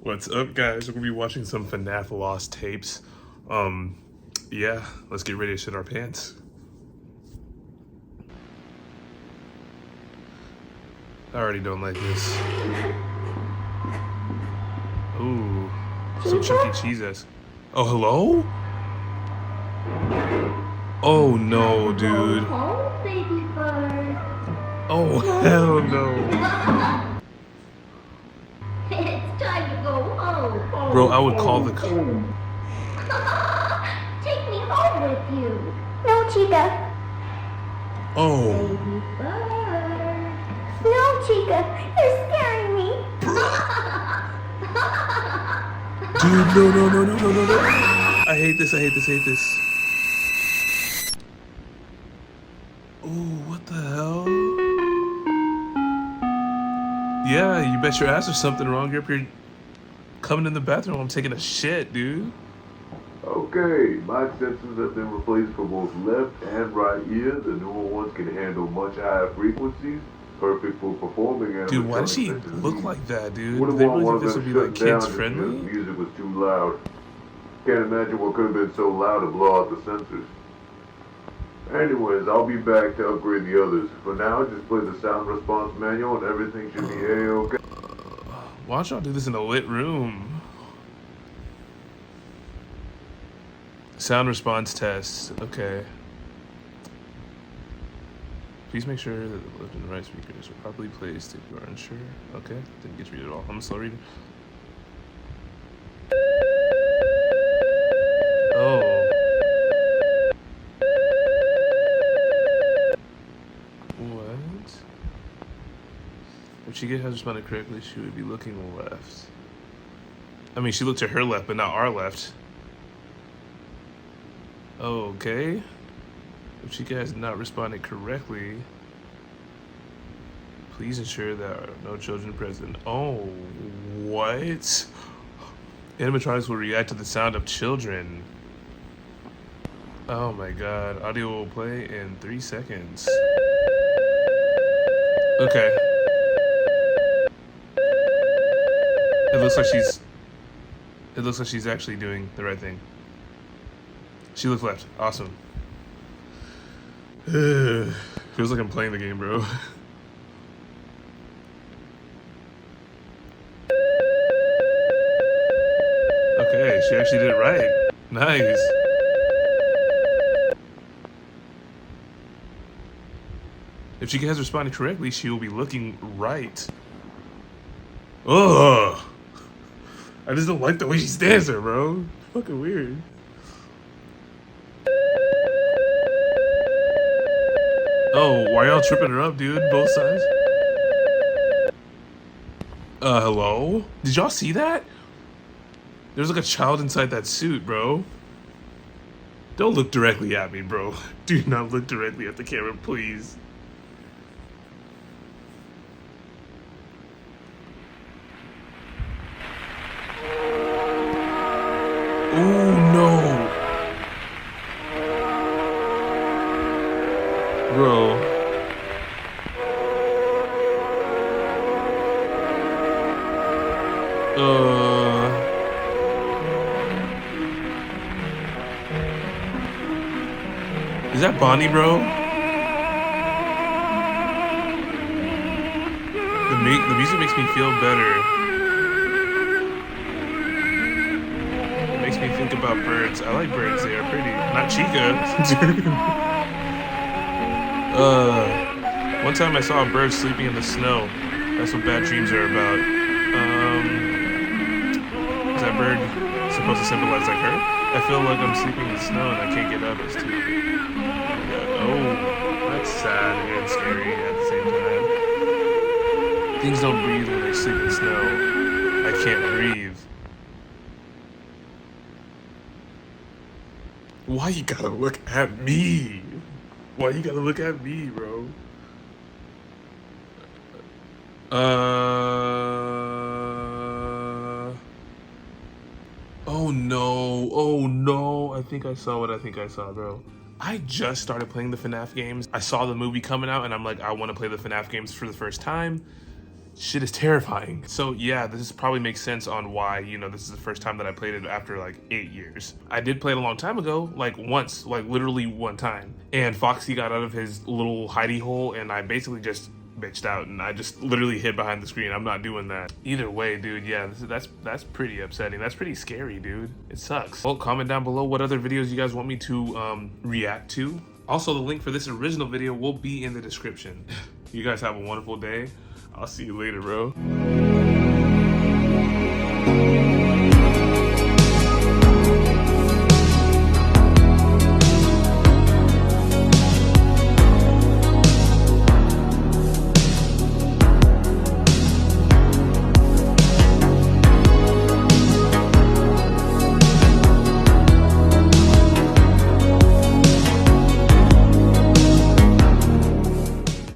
What's up, guys? We're gonna be watching some FNAF Lost tapes. Yeah, let's get ready to shit our pants. I already don't like this. Ooh, some Chuck E. Cheeses. Oh, hello? Oh no, dude. Oh, hell no. It's time to go home. Bro, I would call the... Take me home with you. No, Chica. Oh. Baby bird. No, Chica. You're scaring me. Dude, no. I hate this. Ooh, what the hell? Yeah, you bet your ass there's something wrong. You're up here coming in the bathroom. I'm taking a shit, dude. Okay, my sensors have been replaced for both left and right ear. The newer ones can handle much higher frequencies, perfect for performing animatronic. Dude, why does she look like that, dude? Do they really think this would be like kids friendly? The music was too loud. Can't imagine what could have been so loud to blow out the sensors. Anyways, I'll be back to upgrade the others. For now, just play the sound response manual and everything should be A-okay. Why don't y'all do this in a lit room? Sound response test. Okay. Please make sure that the left and right speakers are properly placed if you are unsure. Okay, didn't get to read it all. I'm a slow reader. Oh. What? If Chica has responded correctly, she would be looking left. I mean, she looked to her left, but not our left. Okay. If Chica has not responded correctly, please ensure there are no children present. Oh, what? Animatronics will react to the sound of children. Oh my god. Audio will play in 3 seconds. Okay. It looks like she's actually doing the right thing. She looked left. Awesome. Feels like I'm playing the game, bro. Okay, she actually did it right. Nice. If she has responded correctly, she will be looking right. Ugh. I just don't like the way she stands there, bro. Fucking weird. Oh, why y'all tripping her up, dude? Both sides? Hello? Did y'all see that? There's like a child inside that suit, bro. Don't look directly at me, bro. Do not look directly at the camera, please. Oh, no. Bro. Is that Bonnie, bro? The music makes me feel better. It makes me think about birds. I like birds, they are pretty. Not Chica. One time I saw a bird sleeping in the snow. That's what bad dreams are about. Is that bird supposed to symbolize like her? I feel like I'm sleeping in the snow and I can't get up. It's too... Oh, that's sad and scary at the same time. Things don't breathe when they sleep in snow. I can't breathe. Why you gotta look at me? Why you gotta look at me, bro? Oh no. I think I saw what I think I saw, bro. I just started playing the FNAF games. I saw the movie coming out and I'm like, I want to play the FNAF games for the first time. Shit is terrifying. So yeah, this probably makes sense on why, you know, this is the first time that I played it after like 8 years. I did play it a long time ago, like once, like literally one time. And Foxy got out of his little hidey hole and I basically just bitched out and I just literally hid behind the screen. I'm not doing that. Either way, dude, yeah, that's pretty upsetting. That's pretty scary, dude. It sucks. Well, comment down below what other videos you guys want me to react to. Also, the link for this original video will be in the description. You guys have a wonderful day. I'll see you later, bro.